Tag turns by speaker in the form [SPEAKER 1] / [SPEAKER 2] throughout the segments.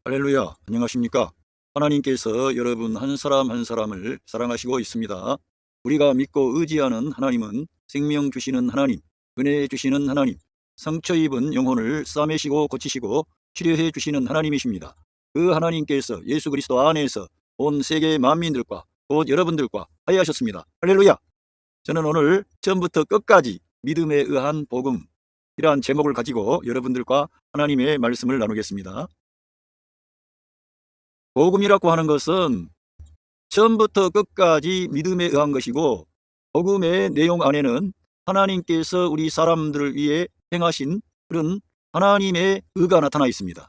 [SPEAKER 1] 할렐루야, 안녕하십니까? 하나님께서 여러분 한 사람 한 사람을 사랑하시고 있습니다. 우리가 믿고 의지하는 하나님은 생명 주시는 하나님, 은혜 주시는 하나님, 상처 입은 영혼을 싸매시고 고치시고 치료해 주시는 하나님이십니다. 그 하나님께서 예수 그리스도 안에서 온 세계 만민들과 곧 여러분들과 화해하셨습니다. 할렐루야! 저는 오늘 처음부터 끝까지 믿음에 의한 복음이란 제목을 가지고 여러분들과 하나님의 말씀을 나누겠습니다. 복음이라고 하는 것은 처음부터 끝까지 믿음에 의한 것이고, 복음의 내용 안에는 하나님께서 우리 사람들을 위해 행하신 그런 하나님의 의가 나타나 있습니다.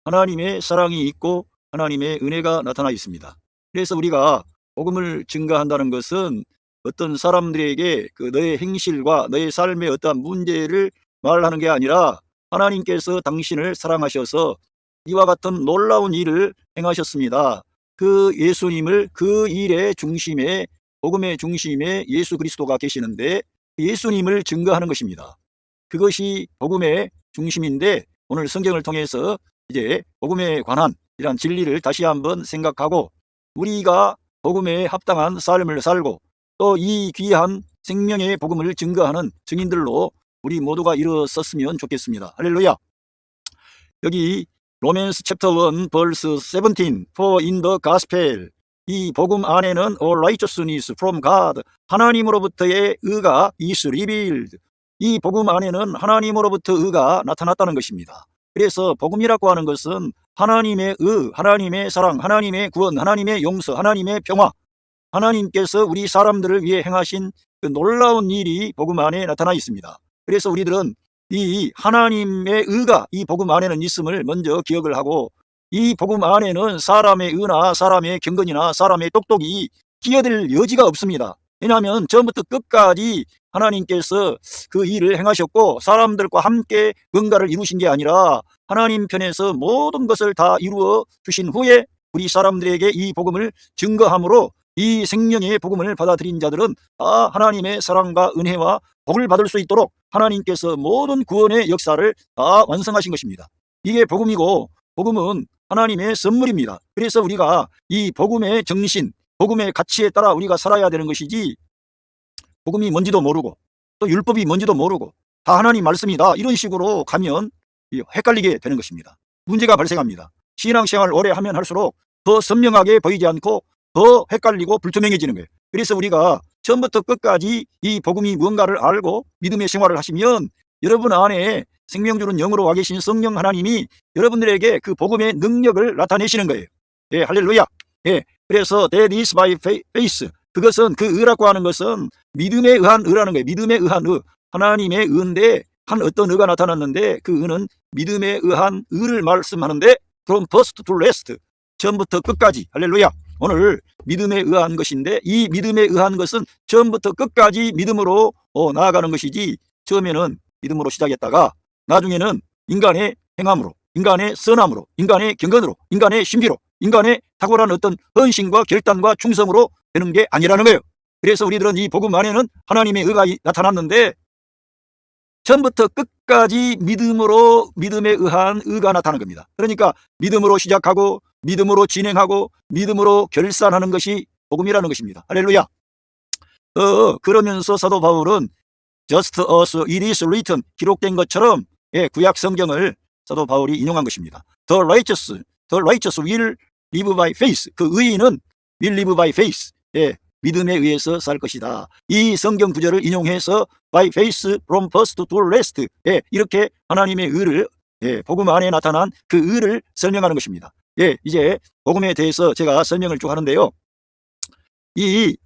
[SPEAKER 1] 하나님의 사랑이 있고 하나님의 은혜가 나타나 있습니다. 그래서 우리가 복음을 증거한다는 것은 어떤 사람들에게 너의 행실과 너의 삶의 어떠한 문제를 말하는 게 아니라, 하나님께서 당신을 사랑하셔서 이와 같은 놀라운 일을 행하셨습니다. 그 예수님을, 그 일의 중심에, 복음의 중심에 예수 그리스도가 계시는데 예수님을 증거하는 것입니다. 그것이 복음의 중심인데, 오늘 성경을 통해서 이제 복음에 관한 이런 진리를 다시 한번 생각하고, 우리가 복음에 합당한 삶을 살고 또 이 귀한 생명의 복음을 증거하는 증인들로 우리 모두가 일어섰으면 좋겠습니다. 할렐루야. 여기 로맨스 챕터 1 verse 17, For in the gospel, 이 복음 안에는 all righteousness from God, 하나님으로부터의 의가 is revealed, 이 복음 안에는 하나님으로부터 의가 나타났다는 것입니다. 그래서 복음이라고 하는 것은 하나님의 의, 하나님의 사랑, 하나님의 구원, 하나님의 용서, 하나님의 평화, 하나님께서 우리 사람들을 위해 행하신 그 놀라운 일이 복음 안에 나타나 있습니다. 그래서 우리들은 이 하나님의 의가 이 복음 안에는 있음을 먼저 기억을 하고, 이 복음 안에는 사람의 의나 사람의 경건이나 사람의 똑똑이 끼어들 여지가 없습니다. 왜냐하면 처음부터 끝까지 하나님께서 그 일을 행하셨고, 사람들과 함께 뭔가를 이루신 게 아니라 하나님 편에서 모든 것을 다 이루어 주신 후에 우리 사람들에게 이 복음을 증거함으로, 이 생명의 복음을 받아들인 자들은 다 하나님의 사랑과 은혜와 복을 받을 수 있도록 하나님께서 모든 구원의 역사를 다 완성하신 것입니다. 이게 복음이고, 복음은 하나님의 선물입니다. 그래서 우리가 이 복음의 정신, 복음의 가치에 따라 우리가 살아야 되는 것이지, 복음이 뭔지도 모르고 또 율법이 뭔지도 모르고 다 하나님 말씀이다 이런 식으로 가면 헷갈리게 되는 것입니다. 문제가 발생합니다. 신앙생활을 오래 하면 할수록 더 선명하게 보이지 않고 더 헷갈리고 불투명해지는 거예요. 그래서 우리가 처음부터 끝까지 이 복음이 무언가를 알고 믿음의 생활을 하시면 여러분 안에 생명 주는 영으로 와 계신 성령 하나님이 여러분들에게 그 복음의 능력을 나타내시는 거예요. 예, 할렐루야. 예, 그래서 that is by faith, 그것은 그 의라고 하는 것은 믿음에 의한 의라는 거예요. 믿음에 의한 의, 하나님의 의인데 한 어떤 의가 나타났는데 그 의는 믿음에 의한 의를 말씀하는데 from first to last, 처음부터 끝까지. 할렐루야. 오늘 믿음에 의한 것인데, 이 믿음에 의한 것은 처음부터 끝까지 믿음으로 나아가는 것이지, 처음에는 믿음으로 시작했다가 나중에는 인간의 행함으로, 인간의 선함으로, 인간의 경건으로, 인간의 신비로, 인간의 탁월한 어떤 헌신과 결단과 충성으로 되는 게 아니라는 거예요. 그래서 우리들은 이 복음 안에는 하나님의 의가 나타났는데 처음부터 끝까지 믿음으로, 믿음에 의한 의가 나타나는 겁니다. 그러니까 믿음으로 시작하고 믿음으로 진행하고 믿음으로 결산하는 것이 복음이라는 것입니다. 할렐루야. 그러면서 사도 바울은 Just as it is written, 기록된 것처럼, 예, 구약 성경을 사도 바울이 인용한 것입니다. The righteous will live by faith, 그 의인은 will live by faith, 예, 믿음에 의해서 살 것이다. 이 성경 구절을 인용해서 by faith from first to last, 예, 이렇게 하나님의 의를, 예, 복음 안에 나타난 그 의를 설명하는 것입니다. 예, 이제 복음에 대해서 제가 설명을 쭉 하는데요. 이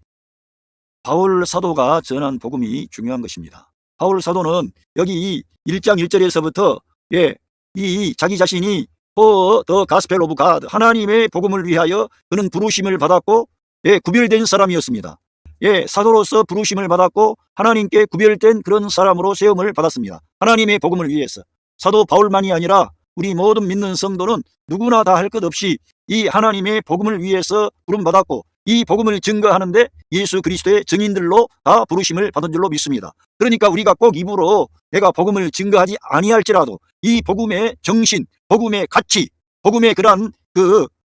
[SPEAKER 1] 바울 사도가 전한 복음이 중요한 것입니다. 바울 사도는 여기 1장 1절에서부터, 예, 이 자기 자신이 for the gospel of God, 하나님의 복음을 위하여 그는 부르심을 받았고, 예, 구별된 사람이었습니다. 예, 사도로서 부르심을 받았고 하나님께 구별된 그런 사람으로 세움을 받았습니다. 하나님의 복음을 위해서. 사도 바울만이 아니라 우리 모든 믿는 성도는 누구나 다 할 것 없이 이 하나님의 복음을 위해서 부름받았고, 이 복음을 증거하는데 예수 그리스도의 증인들로 다 부르심을 받은 줄로 믿습니다. 그러니까 우리가 꼭 입으로 내가 복음을 증거하지 아니할지라도 이 복음의 정신, 복음의 가치, 복음의 그러한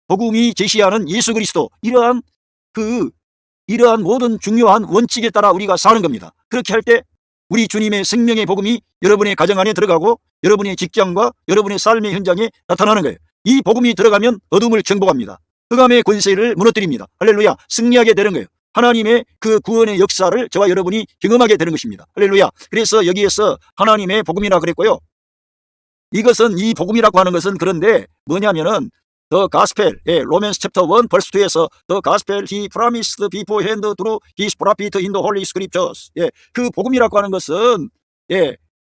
[SPEAKER 1] 복음이 제시하는 예수 그리스도, 이러한 모든 중요한 원칙에 따라 우리가 사는 겁니다. 그렇게 할 때 우리 주님의 생명의 복음이 여러분의 가정 안에 들어가고 여러분의 직장과 여러분의 삶의 현장에 나타나는 거예요. 이 복음이 들어가면 어둠을 정복합니다. 흑암의 권세를 무너뜨립니다. 할렐루야. 승리하게 되는 거예요. 하나님의 그 구원의 역사를 저와 여러분이 경험하게 되는 것입니다. 할렐루야. 그래서 여기에서 하나님의 복음이라 그랬고요. 이것은, 이 복음이라고 하는 것은, 그런데 뭐냐면은 The Gospel, 로맨스 챕터 1 벌스 2에서 The Gospel he promised beforehand through his prophet in the Holy Scriptures. 그 복음이라고 하는 것은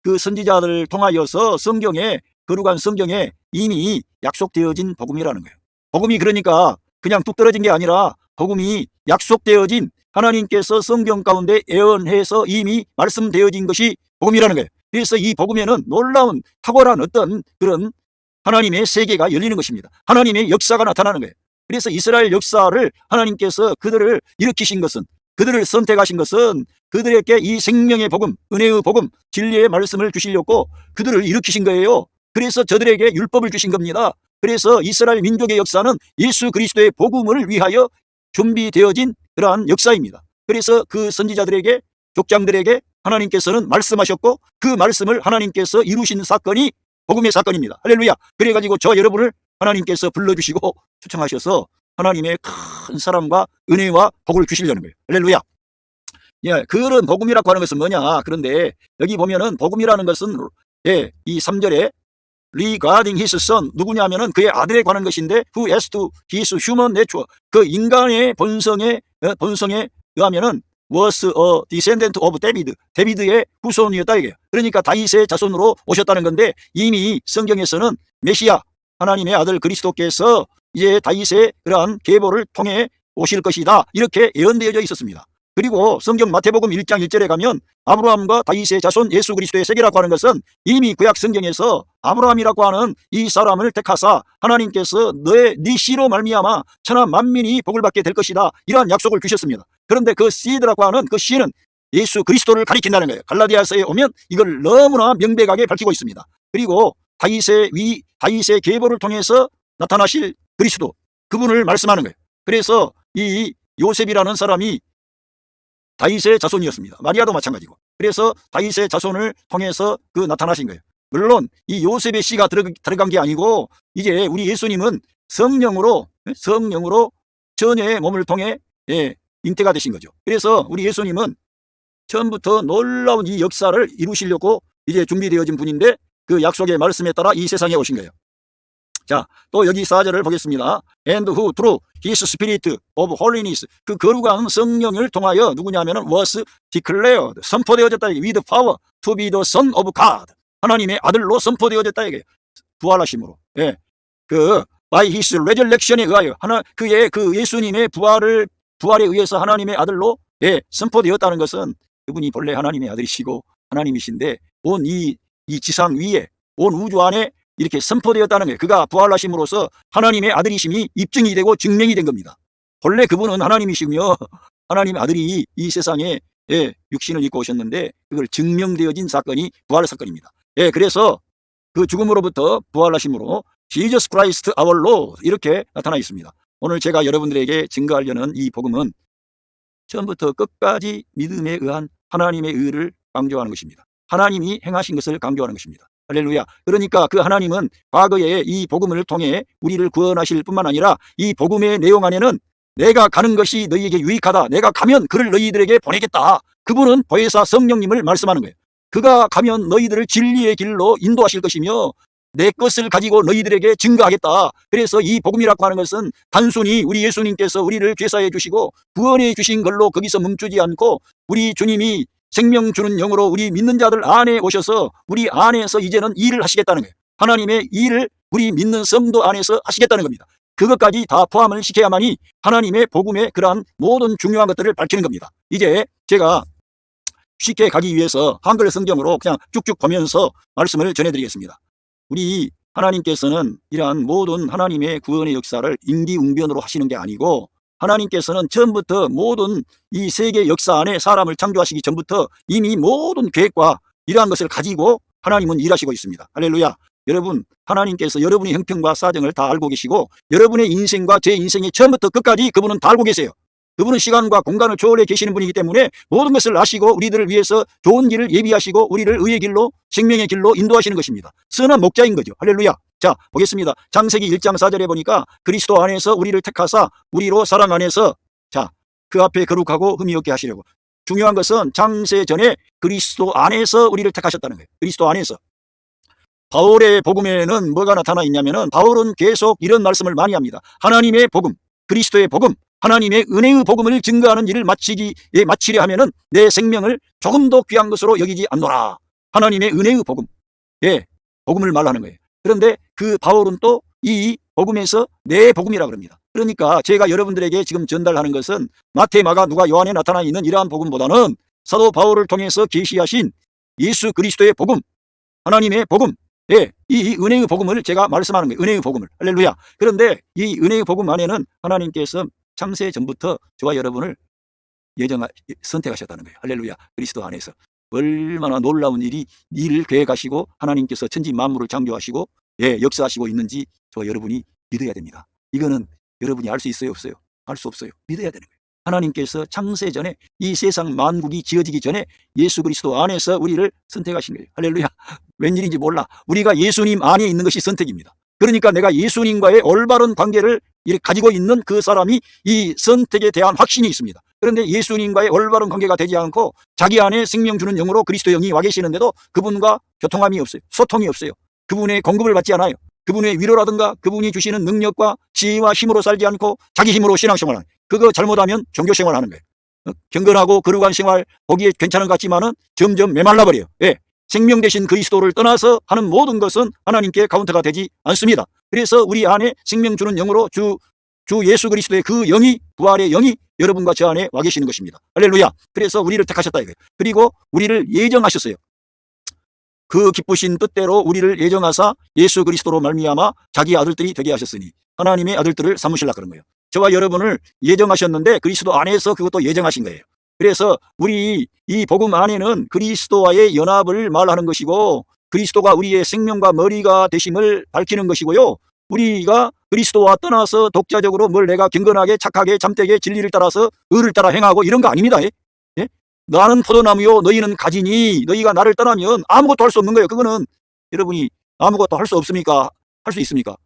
[SPEAKER 1] 그 선지자들을 통하여서 성경에, 거룩한 성경에 이미 약속되어진 복음이라는 거예요. 복음이 그러니까 그냥 뚝 떨어진 게 아니라 복음이 약속되어진, 하나님께서 성경 가운데 예언해서 이미 말씀되어진 것이 복음이라는 거예요. 그래서 이 복음에는 놀라운 탁월한 어떤 그런 하나님의 세계가 열리는 것입니다. 하나님의 역사가 나타나는 거예요. 그래서 이스라엘 역사를 하나님께서 그들을 일으키신 것은, 그들을 선택하신 것은 그들에게 이 생명의 복음, 은혜의 복음, 진리의 말씀을 주시려고 그들을 일으키신 거예요. 그래서 저들에게 율법을 주신 겁니다. 그래서 이스라엘 민족의 역사는 예수 그리스도의 복음을 위하여 준비되어진 그러한 역사입니다. 그래서 그 선지자들에게, 족장들에게 하나님께서는 말씀하셨고 그 말씀을 하나님께서 이루신 사건이 복음의 사건입니다. 할렐루야. 그래가지고 저 여러분을 하나님께서 불러주시고 초청하셔서 하나님의 큰 사랑과 은혜와 복을 주시려는 거예요. 할렐루야. 그런 복음이라고 하는 것은 뭐냐? 그런데 여기 보면은 복음이라는 것은 이 3절에 regarding his son, 누구냐면은 그의 아들에 관한 것인데 who as to his human nature, 그 인간의 본성에 의하면은 was a descendant of David, 데비드의 후손이었다 이게요. 그러니까 다윗의 자손으로 오셨다는 건데, 이미 성경에서는 메시아, 하나님의 아들 그리스도께서 이제 다윗의 그러한 계보를 통해 오실 것이다, 이렇게 예언되어져 있었습니다. 그리고 성경 마태복음 1장 1절에 가면 아브라함과 다윗의 자손 예수 그리스도의 세계라고 하는 것은 이미 구약 성경에서 아브라함이라고 하는 이 사람을 택하사 하나님께서 네 씨로 말미암아 천하 만민이 복을 받게 될 것이다, 이러한 약속을 주셨습니다. 그런데 그 씨드라고 하는 그 씨는 예수 그리스도를 가리킨다는 거예요. 갈라디아서에 오면 이걸 너무나 명백하게 밝히고 있습니다. 그리고 다윗의 계보를 통해서 나타나실 그리스도, 그분을 말씀하는 거예요. 그래서 이 요셉이라는 사람이 다윗의 자손이었습니다. 마리아도 마찬가지고. 그래서 다윗의 자손을 통해서 나타나신 거예요. 물론 이 요셉의 씨가 들어간 게 아니고 이제 우리 예수님은 성령으로 처녀의 몸을 통해 잉태가 되신 거죠. 그래서 우리 예수님은 처음부터 놀라운 이 역사를 이루시려고 이제 준비되어진 분인데 그 약속의 말씀에 따라 이 세상에 오신 거예요. 자, 또 여기 4절을 보겠습니다. And who through his spirit of holiness, 그 거룩한 성령을 통하여 누구냐면은 was declared, 선포되어졌다 이게, with power to be the son of God, 하나님의 아들로 선포되어졌다 이게, 부활하심으로. by his resurrection에 의하여 그의 예수님의 부활에 의해서 하나님의 아들로 선포되었다는 것은 그분이 본래 하나님의 아들이시고 하나님이신데 온 이 지상 위에, 온 우주 안에 이렇게 선포되었다는 거예요. 그가 부활하심으로써 하나님의 아들이심이 입증이 되고 증명이 된 겁니다. 본래 그분은 하나님이시며 하나님의 아들이 이 세상에 육신을 입고 오셨는데 그걸 증명되어진 사건이 부활 사건입니다. 그래서 그 죽음으로부터 부활하심으로 Jesus Christ our Lord, 이렇게 나타나 있습니다. 오늘 제가 여러분들에게 증거하려는 이 복음은 처음부터 끝까지 믿음에 의한 하나님의 의를 강조하는 것입니다. 하나님이 행하신 것을 강조하는 것입니다. 할렐루야. 그러니까 그 하나님은 과거에 이 복음을 통해 우리를 구원하실 뿐만 아니라 이 복음의 내용 안에는 내가 가는 것이 너희에게 유익하다, 내가 가면 그를 너희들에게 보내겠다, 그분은 보혜사 성령님을 말씀하는 거예요. 그가 가면 너희들을 진리의 길로 인도하실 것이며 내 것을 가지고 너희들에게 증거하겠다. 그래서 이 복음이라고 하는 것은 단순히 우리 예수님께서 우리를 죄사해 주시고 구원해 주신 걸로 거기서 멈추지 않고 우리 주님이 생명 주는 영으로 우리 믿는 자들 안에 오셔서 우리 안에서 이제는 일을 하시겠다는 거예요. 하나님의 일을 우리 믿는 성도 안에서 하시겠다는 겁니다. 그것까지 다 포함을 시켜야만이 하나님의 복음의 그러한 모든 중요한 것들을 밝히는 겁니다. 이제 제가 쉽게 가기 위해서 한글 성경으로 그냥 쭉쭉 보면서 말씀을 전해드리겠습니다. 우리 하나님께서는 이러한 모든 하나님의 구원의 역사를 임기응변으로 하시는 게 아니고 하나님께서는 처음부터 모든 이 세계 역사 안에 사람을 창조하시기 전부터 이미 모든 계획과 이러한 것을 가지고 하나님은 일하시고 있습니다. 할렐루야. 여러분, 하나님께서 여러분의 형편과 사정을 다 알고 계시고 여러분의 인생과 제 인생의 처음부터 끝까지 그분은 다 알고 계세요. 그분은 시간과 공간을 초월해 계시는 분이기 때문에 모든 것을 아시고 우리들을 위해서 좋은 길을 예비하시고 우리를 의의 길로 생명의 길로 인도하시는 것입니다. 선한 목자인 거죠. 할렐루야. 자, 보겠습니다. 창세기 1장 4절에 보니까 그리스도 안에서 우리를 택하사 우리로 사랑 안에서 자, 그 앞에 거룩하고 흠이 없게 하시려고. 중요한 것은 창세 전에 그리스도 안에서 우리를 택하셨다는 거예요. 그리스도 안에서. 바울의 복음에는 뭐가 나타나 있냐면은 바울은 계속 이런 말씀을 많이 합니다. 하나님의 복음, 그리스도의 복음, 하나님의 은혜의 복음을 증거하는 일을 마치려 하면은 내 생명을 조금 더 귀한 것으로 여기지 않노라. 하나님의 은혜의 복음, 복음을 말하는 거예요. 그런데 그 바울은 또 이 복음에서 내 복음이라 그럽니다. 그러니까 제가 여러분들에게 지금 전달하는 것은 마태, 마가, 누가, 요한에 나타나 있는 이러한 복음보다는 사도 바울을 통해서 계시하신 예수 그리스도의 복음, 하나님의 복음, 이 은혜의 복음을 제가 말씀하는 거예요. 은혜의 복음을. 할렐루야. 그런데 이 은혜의 복음 안에는 하나님께서 창세 전부터 저와 여러분을 선택하셨다는 거예요. 할렐루야. 그리스도 안에서. 얼마나 놀라운 일을 계획하시고 하나님께서 천지 만물을 창조하시고 역사하시고 있는지 저와 여러분이 믿어야 됩니다. 이거는 여러분이 알 수 있어요, 없어요? 알 수 없어요. 믿어야 되는 거예요. 하나님께서 창세 전에 이 세상 만국이 지어지기 전에 예수 그리스도 안에서 우리를 선택하신 거예요. 할렐루야. 웬일인지 몰라. 우리가 예수님 안에 있는 것이 선택입니다. 그러니까 내가 예수님과의 올바른 관계를 가지고 있는 그 사람이 이 선택에 대한 확신이 있습니다. 그런데 예수님과의 올바른 관계가 되지 않고 자기 안에 생명 주는 영으로 그리스도 영이 와 계시는데도 그분과 교통함이 없어요. 소통이 없어요. 그분의 공급을 받지 않아요. 그분의 위로라든가 그분이 주시는 능력과 지혜와 힘으로 살지 않고 자기 힘으로 신앙생활하는, 그거 잘못하면 종교생활하는 거예요. 경건하고 거룩한 생활 보기에 괜찮은 것 같지만은 점점 메말라버려요. 생명 대신 그리스도를 떠나서 하는 모든 것은 하나님께 카운터가 되지 않습니다. 그래서 우리 안에 생명 주는 영으로 주 예수 그리스도의 그 영이, 부활의 영이 여러분과 저 안에 와 계시는 것입니다. 할렐루야. 그래서 우리를 택하셨다 이거예요. 그리고 우리를 예정하셨어요. 그 기쁘신 뜻대로 우리를 예정하사 예수 그리스도로 말미암아 자기 아들들이 되게 하셨으니 하나님의 아들들을 삼으시려 그런 거예요. 저와 여러분을 예정하셨는데 그리스도 안에서 그것도 예정하신 거예요. 그래서 우리 이 복음 안에는 그리스도와의 연합을 말하는 것이고 그리스도가 우리의 생명과 머리가 되심을 밝히는 것이고요. 우리가 그리스도와 떠나서 독자적으로 뭘 내가 경건하게 착하게 잠되게 진리를 따라서 의를 따라 행하고 이런 거 아닙니다. 나는 포도나무요 너희는 가지니 너희가 나를 떠나면 아무것도 할 수 없는 거예요. 그거는 여러분이 아무것도 할 수 없습니까? 할 수 있습니까?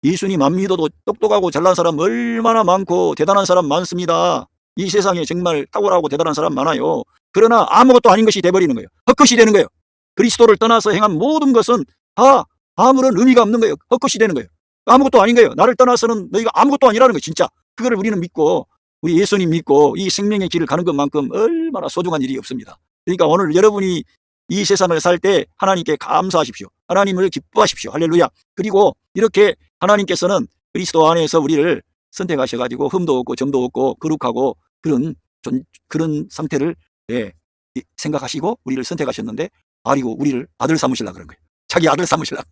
[SPEAKER 1] 예수님 안 믿어도 똑똑하고 잘난 사람 얼마나 많고 대단한 사람 많습니다. 이 세상에 정말 탁월하고 대단한 사람 많아요. 그러나 아무것도 아닌 것이 돼버리는 거예요. 헛것이 되는 거예요. 그리스도를 떠나서 행한 모든 것은 다 아무런 의미가 없는 거예요. 헛것이 되는 거예요. 아무것도 아닌 거예요. 나를 떠나서는 너희가 아무것도 아니라는 거예요. 진짜. 그거를 우리는 믿고 우리 예수님 믿고 이 생명의 길을 가는 것만큼 얼마나 소중한 일이 없습니다. 그러니까 오늘 여러분이 이 세상을 살 때 하나님께 감사하십시오. 하나님을 기뻐하십시오. 할렐루야. 그리고 이렇게 하나님께서는 그리스도 안에서 우리를 선택하셔가지고 흠도 없고 점도 없고 거룩하고 그런 상태를 생각하시고 우리를 선택하셨는데 아리고 우리를 아들 삼으시려고 그런 거예요. 자기 아들 삼으시려고.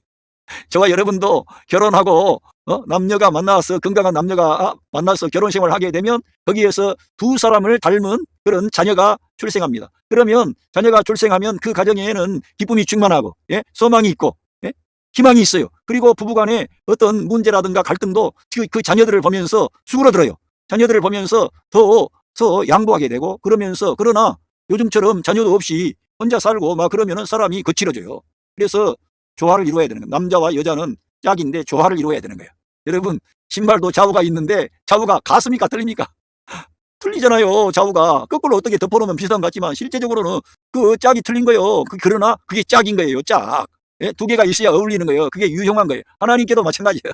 [SPEAKER 1] 저와 여러분도 결혼하고 남녀가 만나서 건강한 남녀가 만나서 결혼 생활을 하게 되면 거기에서 두 사람을 닮은 그런 자녀가 출생합니다. 그러면 자녀가 출생하면 그 가정에는 기쁨이 충만하고 소망이 있고 희망이 있어요. 그리고 부부간에 어떤 문제라든가 갈등도 그 자녀들을 보면서 수그러들어요. 자녀들을 보면서 더 양보하게 되고 그러면서 그러나 요즘처럼 자녀도 없이 혼자 살고 막 그러면은 사람이 거칠어져요. 그래서 조화를 이루어야 되는 거예요. 남자와 여자는 짝인데 조화를 이루어야 되는 거예요. 여러분 신발도 좌우가 있는데 좌우가 같습니까? 틀립니까? 틀리잖아요. 좌우가 거꾸로 어떻게 덮어놓으면 비슷한 것 같지만 실제적으로는 그 짝이 틀린 거예요. 그러나 그게 짝인 거예요. 짝. 두 개가 있어야 어울리는 거예요. 그게 유용한 거예요. 하나님께도 마찬가지예요.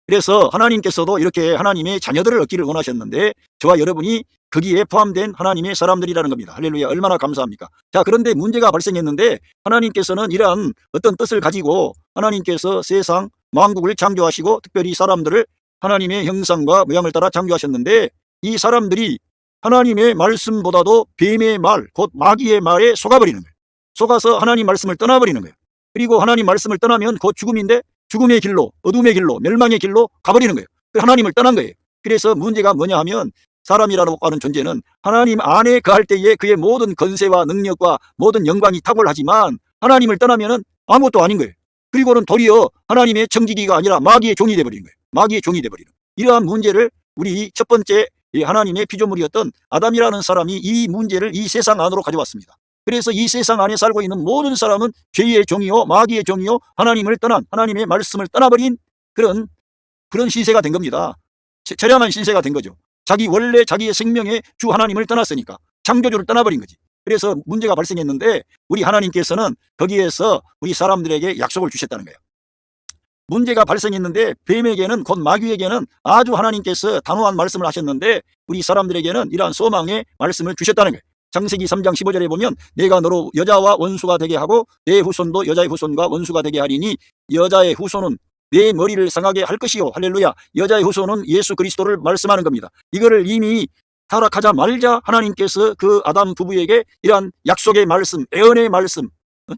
[SPEAKER 1] 그래서 하나님께서도 이렇게 하나님의 자녀들을 얻기를 원하셨는데 저와 여러분이 거기에 포함된 하나님의 사람들이라는 겁니다. 할렐루야. 얼마나 감사합니까? 자, 그런데 문제가 발생했는데 하나님께서는 이러한 어떤 뜻을 가지고 하나님께서 세상 만국을 창조하시고 특별히 사람들을 하나님의 형상과 모양을 따라 창조하셨는데 이 사람들이 하나님의 말씀보다도 뱀의 말, 곧 마귀의 말에 속아버리는 거예요. 속아서 하나님 말씀을 떠나버리는 거예요. 그리고 하나님 말씀을 떠나면 곧 죽음인데 죽음의 길로, 어둠의 길로, 멸망의 길로 가버리는 거예요. 하나님을 떠난 거예요. 그래서 문제가 뭐냐 하면 사람이라고 하는 존재는 하나님 안에 거할 때에 그의 모든 권세와 능력과 모든 영광이 탁월하지만 하나님을 떠나면은 아무것도 아닌 거예요. 그리고는 도리어 하나님의 청지기가 아니라 마귀의 종이 되어버리는 거예요. 마귀의 종이 되어버리는. 이러한 문제를 우리 첫 번째 하나님의 피조물이었던 아담이라는 사람이 이 문제를 이 세상 안으로 가져왔습니다. 그래서 이 세상 안에 살고 있는 모든 사람은 죄의 종이요 마귀의 종이요 하나님을 떠난, 하나님의 말씀을 떠나버린 그런 신세가 된 겁니다. 처량한 신세가 된 거죠. 원래 자기의 생명의 주 하나님을 떠났으니까, 창조주를 떠나버린 거지. 그래서 문제가 발생했는데 우리 하나님께서는 거기에서 우리 사람들에게 약속을 주셨다는 거예요. 문제가 발생했는데 뱀에게는, 곧 마귀에게는 아주 하나님께서 단호한 말씀을 하셨는데 우리 사람들에게는 이러한 소망의 말씀을 주셨다는 거예요. 창세기 3장 15절에 보면 내가 너로 여자와 원수가 되게 하고 내 후손도 여자의 후손과 원수가 되게 하리니 여자의 후손은 내 머리를 상하게 할 것이요. 할렐루야. 여자의 후손은 예수 그리스도를 말씀하는 겁니다. 이거를 이미 타락하자 말자 하나님께서 그 아담 부부에게 이러한 약속의 말씀, 애언의 말씀,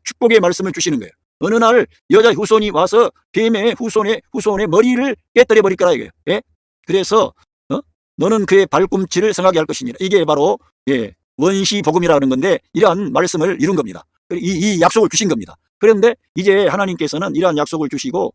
[SPEAKER 1] 축복의 말씀을 주시는 거예요. 어느 날 여자의 후손이 와서 뱀의 후손의 머리를 깨뜨려 버릴 거라 이거예요. 예? 그래서 너는 그의 발꿈치를 상하게 할 것이니라. 이게 바로 원시 복음이라는 건데 이러한 말씀을 이룬 겁니다. 이 약속을 주신 겁니다. 그런데 이제 하나님께서는 이러한 약속을 주시고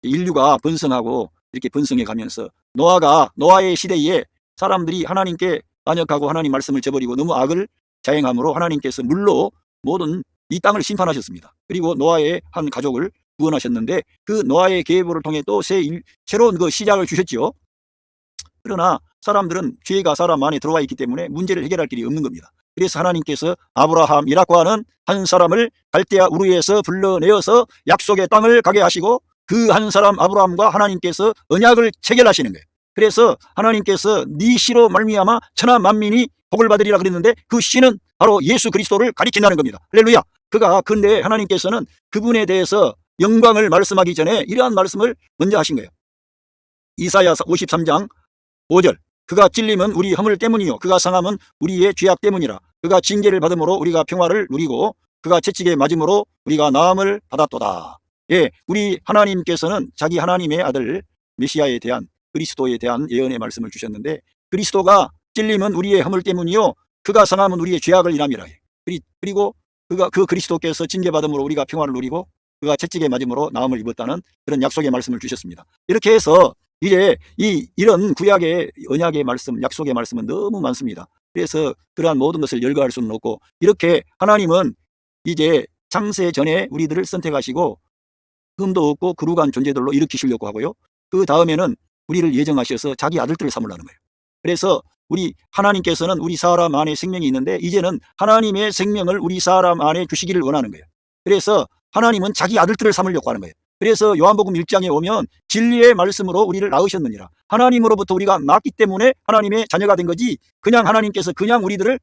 [SPEAKER 1] 인류가 번성하고 이렇게 번성해 가면서 노아의 시대에 사람들이 하나님께 반역하고 하나님 말씀을 저버리고 너무 악을 자행함으로 하나님께서 물로 모든 이 땅을 심판하셨습니다. 그리고 노아의 한 가족을 구원하셨는데 그 노아의 계보를 통해 또 새로운 그 시작을 주셨지요. 그러나 사람들은 죄가 사람 안에 들어와 있기 때문에 문제를 해결할 길이 없는 겁니다. 그래서 하나님께서 아브라함이라고 하는 한 사람을 갈대아 우르에서 불러내어서 약속의 땅을 가게 하시고 그 한 사람 아브라함과 하나님께서 언약을 체결하시는 거예요. 그래서 하나님께서 네 씨로 말미암아 천하 만민이 복을 받으리라 그랬는데 그 씨는 바로 예수 그리스도를 가리킨다는 겁니다. 할렐루야. 근데 하나님께서는 그분에 대해서 영광을 말씀하기 전에 이러한 말씀을 먼저 하신 거예요. 이사야 53장 5절. 그가 찔림은 우리 허물 때문이요 그가 상함은 우리의 죄악 때문이라. 그가 징계를 받음으로 우리가 평화를 누리고 그가 채찍에 맞음으로 우리가 나음을 받았도다. 예, 우리 하나님께서는 자기 하나님의 아들 메시아에 대한, 그리스도에 대한 예언의 말씀을 주셨는데 그리스도가 찔림은 우리의 허물 때문이요 그가 상함은 우리의 죄악을 인함이라. 그리고 그 그리스도께서 징계받음으로 우리가 평화를 누리고 그가 채찍에 맞음으로 나음을 입었다는 그런 약속의 말씀을 주셨습니다. 이렇게 해서 이제 이런 구약의 언약의 말씀, 약속의 말씀은 너무 많습니다. 그래서 그러한 모든 것을 열거할 수는 없고 이렇게 하나님은 이제 창세 전에 우리들을 선택하시고 흠도 없고 거룩한 존재들로 일으키시려고 하고요. 그 다음에는 우리를 예정하셔서 자기 아들들을 삼으려는 거예요. 그래서 우리 하나님께서는 우리 사람 안에 생명이 있는데 이제는 하나님의 생명을 우리 사람 안에 주시기를 원하는 거예요. 그래서 하나님은 자기 아들들을 삼으려고 하는 거예요. 그래서 요한복음 1장에 오면 진리의 말씀으로 우리를 낳으셨느니라. 하나님으로부터 우리가 낳기 때문에 하나님의 자녀가 된 거지 그냥 하나님께서 그냥 우리들을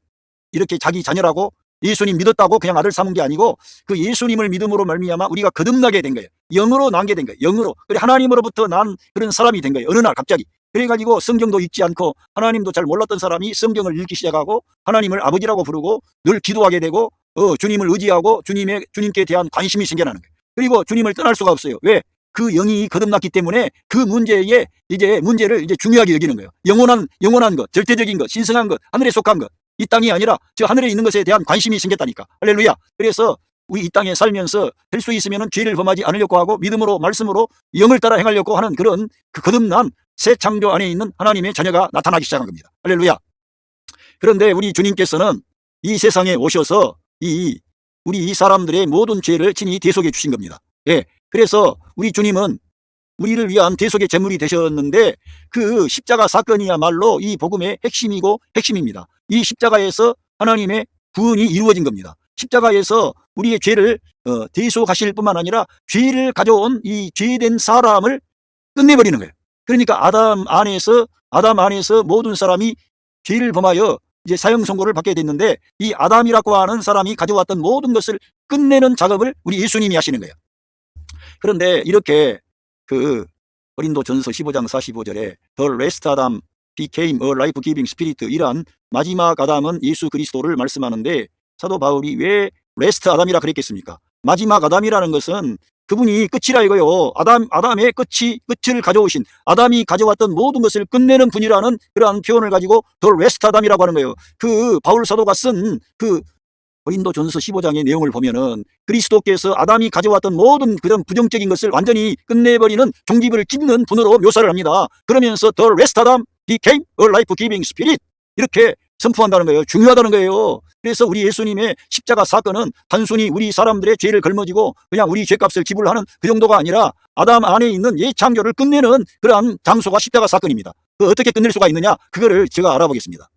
[SPEAKER 1] 이렇게 자기 자녀라고 예수님 믿었다고 그냥 아들 삼은 게 아니고 그 예수님을 믿음으로 말미암아 우리가 거듭나게 된 거예요. 영으로 난 게 된 거예요. 영으로. 그래 하나님으로부터 난 그런 사람이 된 거예요. 어느 날 갑자기. 그래가지고 성경도 읽지 않고 하나님도 잘 몰랐던 사람이 성경을 읽기 시작하고 하나님을 아버지라고 부르고 늘 기도하게 되고 주님을 의지하고 주님께 대한 관심이 생겨나는 거예요. 그리고 주님을 떠날 수가 없어요. 왜? 그 영이 거듭났기 때문에 그 문제를 이제 중요하게 여기는 거예요. 영원한 것, 절대적인 것, 신성한 것, 하늘에 속한 것. 이 땅이 아니라 저 하늘에 있는 것에 대한 관심이 생겼다니까. 할렐루야. 그래서 우리 이 땅에 살면서 될 수 있으면 죄를 범하지 않으려고 하고 믿음으로 말씀으로 영을 따라 행하려고 하는 그런 그 거듭난 새 창조 안에 있는 하나님의 자녀가 나타나기 시작한 겁니다. 할렐루야. 그런데 우리 주님께서는 이 세상에 오셔서 우리 이 사람들의 모든 죄를 친히 대속해 주신 겁니다. 예. 그래서 우리 주님은 우리를 위한 대속의 제물이 되셨는데 그 십자가 사건이야말로 이 복음의 핵심입니다. 이 십자가에서 하나님의 구원이 이루어진 겁니다. 십자가에서 우리의 죄를 대속하실 뿐만 아니라 죄를 가져온 이 죄된 사람을 끝내버리는 거예요. 그러니까 아담 안에서 모든 사람이 죄를 범하여 이제 사형 선고를 받게 됐는데 이 아담이라고 하는 사람이 가져왔던 모든 것을 끝내는 작업을 우리 예수님이 하시는 거예요. 그런데 이렇게 그 고린도전서 15장 45절에 The last Adam became a life-giving spirit 이란 마지막 아담은 예수 그리스도를 말씀하는데 사도 바울이 왜 last 아담이라 그랬겠습니까? 마지막 아담이라는 것은 그분이 끝이라 이거요. 아담의 끝을 가져오신 아담이 가져왔던 모든 것을 끝내는 분이라는 그러한 표현을 가지고 The last 아담이라고 하는 거예요. 그 바울 사도가 쓴 그 고린도전서 15장의 내용을 보면은 그리스도께서 아담이 가져왔던 모든 그런 부정적인 것을 완전히 끝내버리는 종집을 찢는 분으로 묘사를 합니다. 그러면서 The rest Adam became a life-giving spirit 이렇게 선포한다는 거예요. 중요하다는 거예요. 그래서 우리 예수님의 십자가 사건은 단순히 우리 사람들의 죄를 걸머지고 그냥 우리 죄값을 지불하는 그 정도가 아니라 아담 안에 있는 옛 창조를 끝내는 그러한 장소가 십자가 사건입니다. 그 어떻게 끝낼 수가 있느냐? 그거를 제가 알아보겠습니다.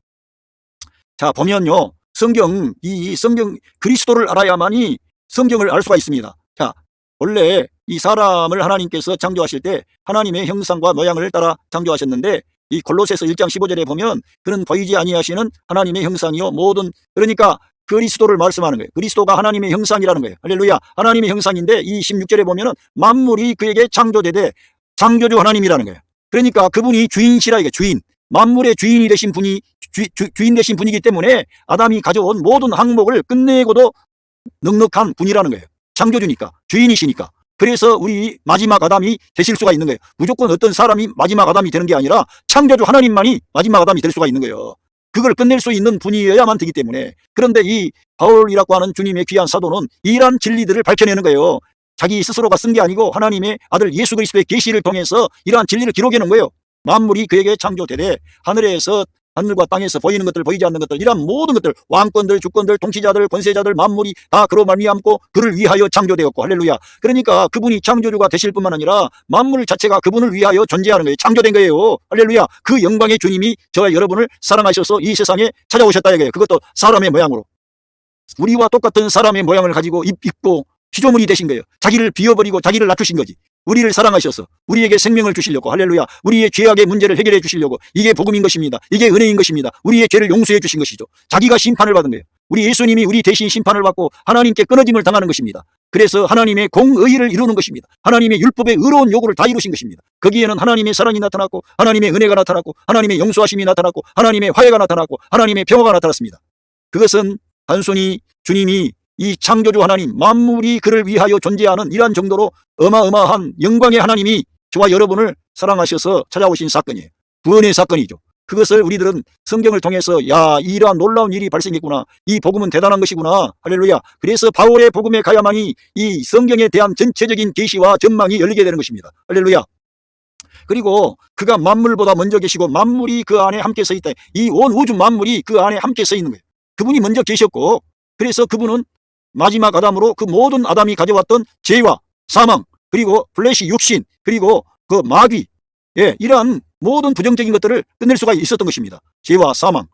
[SPEAKER 1] 자, 보면요. 성경 그리스도를 알아야만이 성경을 알 수가 있습니다. 자, 원래 이 사람을 하나님께서 창조하실 때 하나님의 형상과 모양을 따라 창조하셨는데 이 골로새서 1장 15절에 보면 그는 보이지 아니하시는 하나님의 형상이요 모든 그러니까 그리스도를 말씀하는 거예요. 그리스도가 하나님의 형상이라는 거예요. 할렐루야. 하나님의 형상인데 이 16절에 보면은 만물이 그에게 창조되되 창조주 하나님이라는 거예요. 그러니까 그분이 주인이시라 이게 주인. 만물의 주인이 되신 분이 주인 되신 분이기 때문에 아담이 가져온 모든 항목을 끝내고도 넉넉한 분이라는 거예요. 창조주니까 주인이시니까. 그래서 우리 마지막 아담이 되실 수가 있는 거예요. 무조건 어떤 사람이 마지막 아담이 되는 게 아니라 창조주 하나님만이 마지막 아담이 될 수가 있는 거예요. 그걸 끝낼 수 있는 분이어야만 되기 때문에. 그런데 이 바울이라고 하는 주님의 귀한 사도는 이러한 진리들을 밝혀내는 거예요. 자기 스스로가 쓴 게 아니고 하나님의 아들 예수 그리스도의 계시를 통해서 이러한 진리를 기록해 놓은 거예요. 만물이 그에게 창조되되 하늘에서 하늘과 땅에서 보이는 것들 보이지 않는 것들 이런 모든 것들 왕권들 주권들 통치자들 권세자들 만물이 다 그로 말미암고 그를 위하여 창조되었고 할렐루야. 그러니까 그분이 창조주가 되실 뿐만 아니라 만물 자체가 그분을 위하여 존재하는 거예요. 창조된 거예요. 할렐루야. 그 영광의 주님이 저와 여러분을 사랑하셔서 이 세상에 찾아오셨다 이거예요. 그것도 사람의 모양으로 우리와 똑같은 사람의 모양을 가지고 입고 피조물이 되신 거예요. 자기를 비워버리고 자기를 낮추신 거지. 우리를 사랑하셔서 우리에게 생명을 주시려고 할렐루야. 우리의 죄악의 문제를 해결해 주시려고 이게 복음인 것입니다. 이게 은혜인 것입니다. 우리의 죄를 용서해 주신 것이죠. 자기가 심판을 받은 거예요. 우리 예수님이 우리 대신 심판을 받고 하나님께 끊어짐을 당하는 것입니다. 그래서 하나님의 공의를 이루는 것입니다. 하나님의 율법의 의로운 요구를 다 이루신 것입니다. 거기에는 하나님의 사랑이 나타났고 하나님의 은혜가 나타났고 하나님의 용서하심이 나타났고 하나님의 화해가 나타났고 하나님의 평화가 나타났습니다. 그것은 단순히 주님이 이 창조주 하나님 만물이 그를 위하여 존재하는 이러한 정도로 어마어마한 영광의 하나님이 저와 여러분을 사랑하셔서 찾아오신 사건이에요. 구원의 사건이죠. 그것을 우리들은 성경을 통해서 야 이러한 놀라운 일이 발생했구나. 이 복음은 대단한 것이구나. 할렐루야. 그래서 바울의 복음에 가야만이 이 성경에 대한 전체적인 계시와 전망이 열리게 되는 것입니다. 할렐루야. 그리고 그가 만물보다 먼저 계시고 만물이 그 안에 함께 서 있다. 이 온 우주 만물이 그 안에 함께 서 있는 거예요. 그분이 먼저 계셨고 그래서 그분은 마지막 아담으로 그 모든 아담이 가져왔던 죄와 사망 그리고 플래시 육신 그리고 그 마귀 이러한 모든 부정적인 것들을 끝낼 수가 있었던 것입니다. 죄와 사망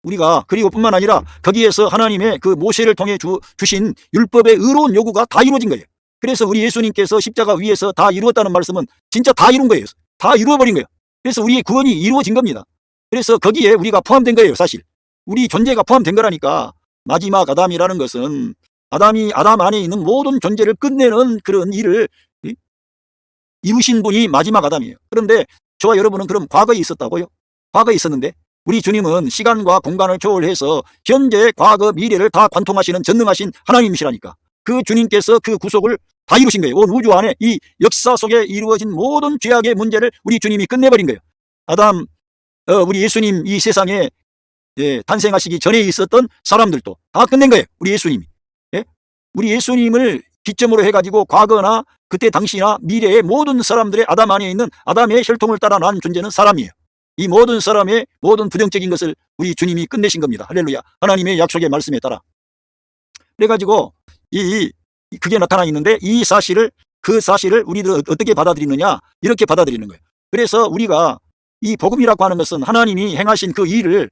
[SPEAKER 1] 우리가 그리고 뿐만 아니라 거기에서 하나님의 그 모세를 통해 주신 율법의 의로운 요구가 다 이루어진 거예요. 그래서 우리 예수님께서 십자가 위에서 다 이루었다는 말씀은 진짜 다 이룬 거예요. 다 이루어버린 거예요. 그래서 우리의 구원이 이루어진 겁니다. 그래서 거기에 우리가 포함된 거예요. 사실 우리 존재가 포함된 거라니까. 마지막 아담이라는 것은 아담이 아담 안에 있는 모든 존재를 끝내는 그런 일을 이루신 분이 마지막 아담이에요. 그런데 저와 여러분은 그럼 과거에 있었다고요? 과거에 있었는데 우리 주님은 시간과 공간을 초월해서 현재, 과거, 미래를 다 관통하시는 전능하신 하나님이시라니까. 그 주님께서 그 구속을 다 이루신 거예요. 온 우주 안에 이 역사 속에 이루어진 모든 죄악의 문제를 우리 주님이 끝내버린 거예요. 우리 예수님 이 세상에 탄생하시기 전에 있었던 사람들도 다 끝낸 거예요. 우리 예수님이. 우리 예수님을 기점으로 해가지고 과거나 그때 당시나 미래의 모든 사람들의 아담 안에 있는 아담의 혈통을 따라 난 존재는 사람이에요. 이 모든 사람의 모든 부정적인 것을 우리 주님이 끝내신 겁니다. 할렐루야. 하나님의 약속의 말씀에 따라. 그래가지고 그게 나타나 있는데 그 사실을 우리들은 어떻게 받아들이느냐 이렇게 받아들이는 거예요. 그래서 우리가 이 복음이라고 하는 것은 하나님이 행하신 그 일을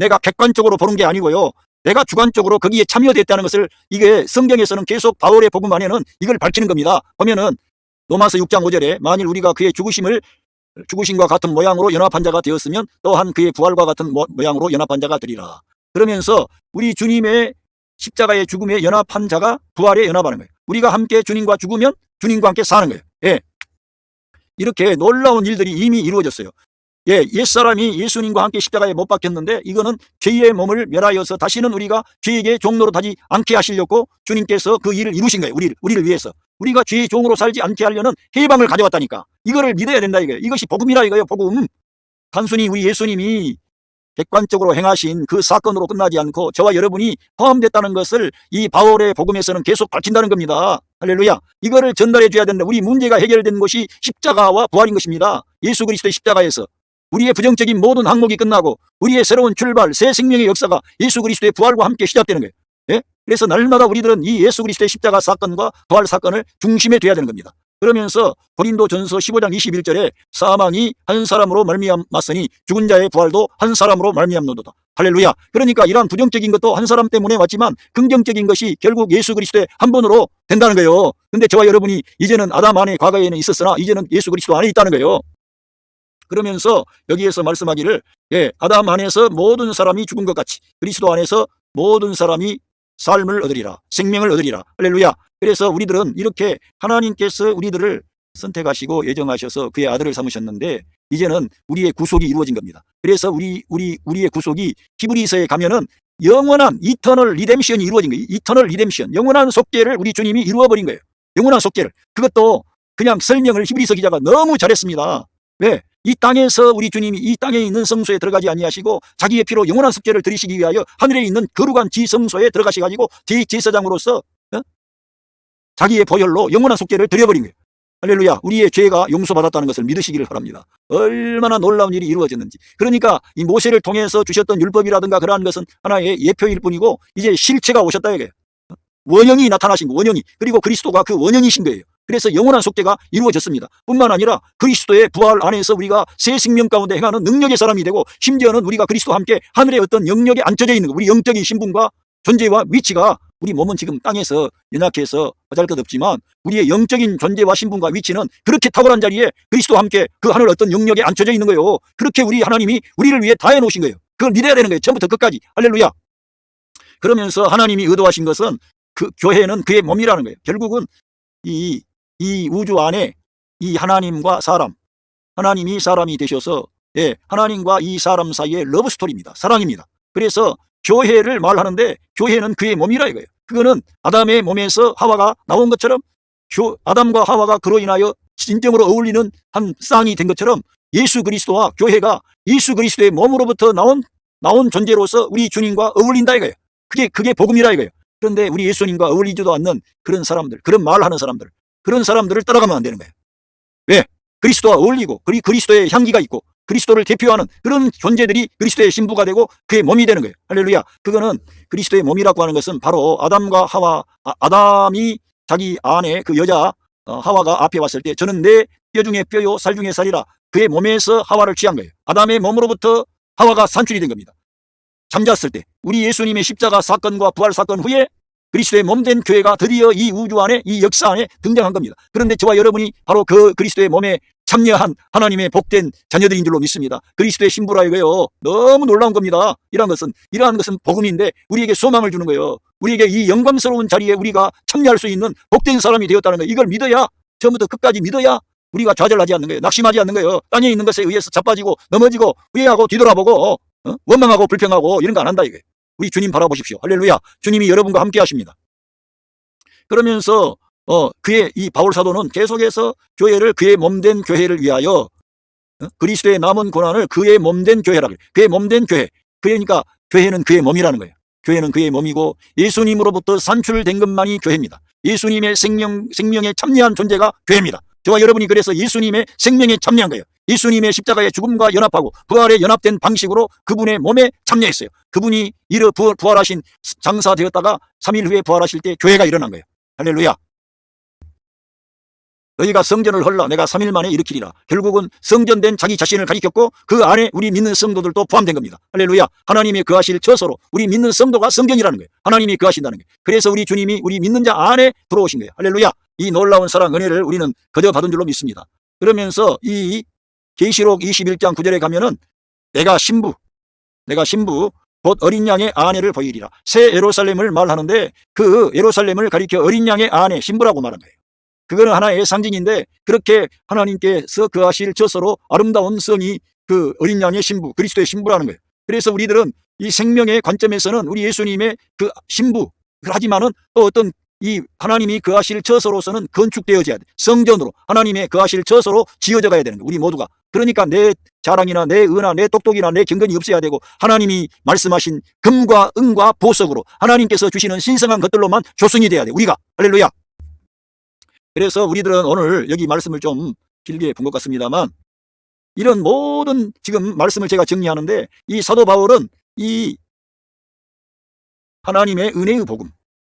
[SPEAKER 1] 내가 객관적으로 보는 게 아니고요. 내가 주관적으로 거기에 참여됐다는 것을 이게 성경에서는 계속 바울의 복음 안에는 이걸 밝히는 겁니다. 보면은 로마서 6장 5절에 만일 우리가 그의 죽으심과 같은 모양으로 연합한 자가 되었으면 또한 그의 부활과 같은 모양으로 연합한 자가 되리라. 그러면서 우리 주님의 십자가의 죽음에 연합한 자가 부활에 연합하는 거예요. 우리가 함께 주님과 죽으면 주님과 함께 사는 거예요. 이렇게 놀라운 일들이 이미 이루어졌어요. 옛사람이 예수님과 함께 십자가에 못 박혔는데 이거는 죄의 몸을 멸하여서 다시는 우리가 죄에게 종로로 타지 않게 하시려고 주님께서 그 일을 이루신 거예요. 우리를 위해서. 우리가 죄의 종으로 살지 않게 하려는 해방을 가져왔다니까. 이거를 믿어야 된다 이거예요. 이것이 복음이라 이거예요. 복음. 단순히 우리 예수님이 객관적으로 행하신 그 사건으로 끝나지 않고 저와 여러분이 포함됐다는 것을 이 바울의 복음에서는 계속 밝힌다는 겁니다. 할렐루야. 이거를 전달해 줘야 된다. 우리 문제가 해결된 것이 십자가와 부활인 것입니다. 예수 그리스도의 십자가에서 우리의 부정적인 모든 항목이 끝나고 우리의 새로운 출발, 새 생명의 역사가 예수 그리스도의 부활과 함께 시작되는 거예요. 예? 그래서 날마다 우리들은 이 예수 그리스도의 십자가 사건과 부활 사건을 중심에 둬야 되는 겁니다. 그러면서 고린도전서 15장 21절에 사망이 한 사람으로 말미암았으니 죽은 자의 부활도 한 사람으로 말미암노도다. 할렐루야. 그러니까 이러한 부정적인 것도 한 사람 때문에 왔지만 긍정적인 것이 결국 예수 그리스도의 한 분으로 된다는 거예요. 근데 저와 여러분이 이제는 아담 안에 과거에는 있었으나 이제는 예수 그리스도 안에 있다는 거예요. 그러면서 여기에서 말씀하기를 아담 안에서 모든 사람이 죽은 것 같이 그리스도 안에서 모든 사람이 삶을 얻으리라, 생명을 얻으리라. 할렐루야. 그래서 우리들은 이렇게 하나님께서 우리들을 선택하시고 예정하셔서 그의 아들을 삼으셨는데 이제는 우리의 구속이 이루어진 겁니다. 그래서 우리의 구속이 히브리서에 가면은 영원한 이터널 리뎀션이 이루어진 거예요. 이터널 리뎀션, 영원한 속죄를 우리 주님이 이루어버린 거예요. 영원한 속죄를. 그것도 그냥 설명을 히브리서 기자가 너무 잘했습니다. 왜? 이 땅에서 우리 주님이 이 땅에 있는 성소에 들어가지 아니하시고 자기의 피로 영원한 속죄를 드리시기 위하여 하늘에 있는 거룩한 지성소에 들어가셔가지고 제사장으로서 자기의 보혈로 영원한 속죄를 드려버린 거예요. 할렐루야. 우리의 죄가 용서받았다는 것을 믿으시기를 바랍니다. 얼마나 놀라운 일이 이루어졌는지. 그러니까 이 모세를 통해서 주셨던 율법이라든가 그러한 것은 하나의 예표일 뿐이고 이제 실체가 오셨다 이거예요. 원형이 나타나신 거, 원형이. 그리고 그리스도가 그 원형이신 거예요. 그래서 영원한 속죄가 이루어졌습니다. 뿐만 아니라 그리스도의 부활 안에서 우리가 새 생명 가운데 행하는 능력의 사람이 되고 심지어는 우리가 그리스도와 함께 하늘의 어떤 영역에 앉혀져 있는 거, 우리 영적인 신분과 존재와 위치가 우리 몸은 지금 땅에서 연약해서 보잘것없지만 우리의 영적인 존재와 신분과 위치는 그렇게 탁월한 자리에 그리스도와 함께 그 하늘 어떤 영역에 앉혀져 있는 거예요. 그렇게 우리 하나님이 우리를 위해 다 해놓으신 거예요. 그걸 믿어야 되는 거예요. 처음부터 끝까지. 할렐루야. 그러면서 하나님이 의도하신 것은 그 교회는 그의 몸이라는 거예요. 결국은 이 우주 안에 이 하나님과 사람, 하나님이 사람이 되셔서 하나님과 이 사람 사이의 러브스토리입니다. 사랑입니다. 그래서 교회를 말하는데 교회는 그의 몸이라 이거예요. 그거는 아담의 몸에서 하와가 나온 것처럼 아담과 하와가 그로 인하여 진정으로 어울리는 한 쌍이 된 것처럼 예수 그리스도와 교회가 예수 그리스도의 몸으로부터 나온 존재로서 우리 주님과 어울린다 이거예요. 그게 복음이라 이거예요. 그런데 우리 예수님과 어울리지도 않는 그런 사람들, 그런 말하는 사람들, 그런 사람들을 따라가면 안 되는 거예요. 왜? 그리스도와 어울리고 그리스도의 향기가 있고 그리스도를 대표하는 그런 존재들이 그리스도의 신부가 되고 그의 몸이 되는 거예요. 할렐루야. 그거는 그리스도의 몸이라고 하는 것은 바로 아담과 하와, 아담이 자기 아내 그 여자 하와가 앞에 왔을 때 저는 내 뼈 중에 뼈요 살 중에 살이라 그의 몸에서 하와를 취한 거예요. 아담의 몸으로부터 하와가 산출이 된 겁니다. 잠잤을 때 우리 예수님의 십자가 사건과 부활 사건 후에 그리스도의 몸된 교회가 드디어 이 우주 안에 이 역사 안에 등장한 겁니다. 그런데 저와 여러분이 바로 그 그리스도의 몸에 참여한 하나님의 복된 자녀들인 줄로 믿습니다. 그리스도의 신부라 이거요. 너무 놀라운 겁니다. 이러한 것은 복음인데 우리에게 소망을 주는 거예요. 우리에게 이 영광스러운 자리에 우리가 참여할 수 있는 복된 사람이 되었다는 거예요. 이걸 믿어야, 처음부터 끝까지 믿어야 우리가 좌절하지 않는 거예요. 낙심하지 않는 거예요. 땅에 있는 것에 의해서 자빠지고 넘어지고 후회하고 뒤돌아보고 원망하고 불평하고 이런 거 안 한다 이거예요. 우리 주님 바라보십시오. 할렐루야. 주님이 여러분과 함께 하십니다. 그러면서 그의 이 바울 사도는 계속해서 교회를 그의 몸된 교회를 위하여 그리스도의 남은 고난을 그의 몸된 교회라 그래요. 그의 몸된 교회. 그러니까 교회는 그의 몸이라는 거예요. 교회는 그의 몸이고 예수님으로부터 산출된 것만이 교회입니다. 예수님의 생명에 참여한 존재가 교회입니다. 저와 여러분이 그래서 예수님의 생명에 참여한 거예요. 예수님의 십자가의 죽음과 연합하고 부활에 연합된 방식으로 그분의 몸에 참여했어요. 그분이 부활하신 장사되었다가 3일 후에 부활하실 때 교회가 일어난 거예요. 할렐루야. 너희가 성전을 헐라 내가 3일 만에 일으키리라. 결국은 성전된 자기 자신을 가리켰고 그 안에 우리 믿는 성도들도 포함된 겁니다. 할렐루야. 하나님이 거하실 처소로 우리 믿는 성도가 성전이라는 거예요. 하나님이 거하신다는 거예요. 그래서 우리 주님이 우리 믿는 자 안에 들어오신 거예요. 할렐루야. 이 놀라운 사랑 은혜를 우리는 거저 받은 줄로 믿습니다. 그러면서 이 계시록 21장 9절에 가면은 내가 신부 곧 어린 양의 아내를 보이리라. 새 예루살렘을 말하는데 그 예루살렘을 가리켜 어린 양의 아내 신부라고 말한 거예요. 그거는 하나의 상징인데 그렇게 하나님께서 거하실 처소로 아름다운 성이 그 어린 양의 신부, 그리스도의 신부라는 거예요. 그래서 우리들은 이 생명의 관점에서는 우리 예수님의 그 신부, 하지만은 또 어떤 이 하나님이 거하실 처소로서는 건축되어져야 돼. 성전으로 하나님의 거하실 처소로 지어져 가야 되는 거예요. 우리 모두가. 그러니까 내 자랑이나 내 은하, 내 똑똑이나 내 경건이 없어야 되고 하나님이 말씀하신 금과 은과 보석으로 하나님께서 주시는 신성한 것들로만 조성이 돼야 돼. 우리가. 할렐루야. 그래서 우리들은 오늘 여기 말씀을 좀 길게 본 것 같습니다만 이런 모든 지금 말씀을 제가 정리하는데 이 사도 바울은 이 하나님의 은혜의 복음,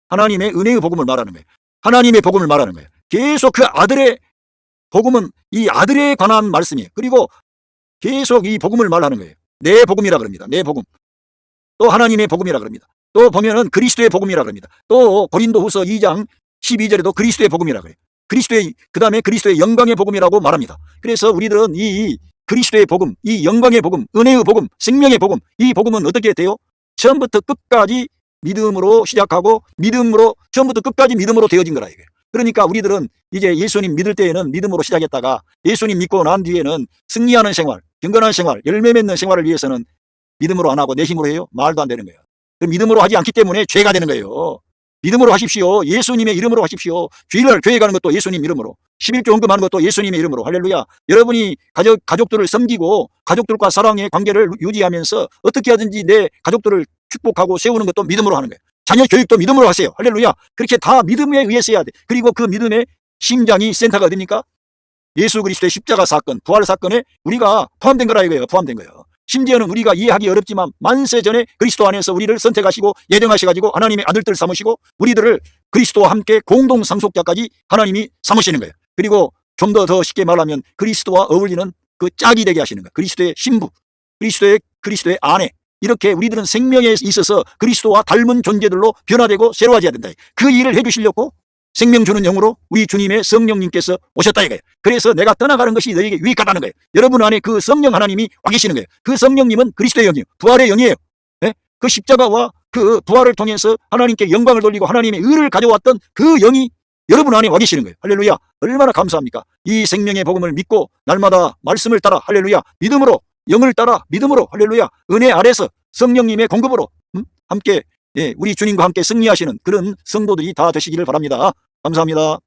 [SPEAKER 1] 하나님의 은혜의 복음을 말하는 거예요. 하나님의 복음을 말하는 거예요. 계속 그 아들의 복음은 이 아들에 관한 말씀이에요. 그리고 계속 이 복음을 말하는 거예요. 내 복음이라 그럽니다. 내 복음. 또 하나님의 복음이라 그럽니다. 또 보면은 그리스도의 복음이라 그럽니다. 또 고린도후서 2장 12절에도 그리스도의 복음이라 그래요. 그 다음에 그리스도의 영광의 복음이라고 말합니다. 그래서 우리들은 이 그리스도의 복음, 이 영광의 복음, 은혜의 복음, 생명의 복음, 이 복음은 어떻게 돼요? 처음부터 끝까지 믿음으로 시작하고 믿음으로 처음부터 끝까지 믿음으로 되어진 거라 이거예요. 그러니까 우리들은 이제 예수님 믿을 때에는 믿음으로 시작했다가 예수님 믿고 난 뒤에는 승리하는 생활, 경건한 생활, 열매 맺는 생활을 위해서는 믿음으로 안 하고 내 힘으로 해요? 말도 안 되는 거예요. 믿음으로 하지 않기 때문에 죄가 되는 거예요. 믿음으로 하십시오. 예수님의 이름으로 하십시오. 주일날 교회 가는 것도 예수님 이름으로, 11조 헌금하는 것도 예수님의 이름으로. 할렐루야. 여러분이 가족들을 섬기고 가족들과 사랑의 관계를 유지하면서 어떻게 하든지 내 가족들을 축복하고 세우는 것도 믿음으로 하는 거예요. 자녀 교육도 믿음으로 하세요. 할렐루야. 그렇게 다 믿음에 의해서 해야 돼. 그리고 그 믿음의 심장이 센터가 어딥니까? 예수 그리스도의 십자가 사건, 부활 사건에 우리가 포함된 거라 이거예요. 포함된 거예요. 심지어는 우리가 이해하기 어렵지만 만세 전에 그리스도 안에서 우리를 선택하시고 예정하셔가지고 하나님의 아들들 삼으시고 우리들을 그리스도와 함께 공동 상속자까지 하나님이 삼으시는 거예요. 그리고 좀 더 쉽게 말하면 그리스도와 어울리는 그 짝이 되게 하시는 거예요. 그리스도의 신부, 그리스도의 아내. 이렇게 우리들은 생명에 있어서 그리스도와 닮은 존재들로 변화되고 새로워져야 된다. 그 일을 해주시려고 생명 주는 영으로 우리 주님의 성령님께서 오셨다 이거예요. 그래서 내가 떠나가는 것이 너에게 유익하다는 거예요. 여러분 안에 그 성령 하나님이 와 계시는 거예요. 그 성령님은 그리스도의 영이에요. 부활의 영이에요. 네? 그 십자가와 그 부활을 통해서 하나님께 영광을 돌리고 하나님의 의를 가져왔던 그 영이 여러분 안에 와 계시는 거예요. 할렐루야. 얼마나 감사합니까? 이 생명의 복음을 믿고 날마다 말씀을 따라 할렐루야. 믿음으로 영을 따라 믿음으로 할렐루야. 은혜 아래서 성령님의 공급으로 함께 우리 주님과 함께 승리하시는 그런 성도들이 다 되시기를 바랍니다. 감사합니다.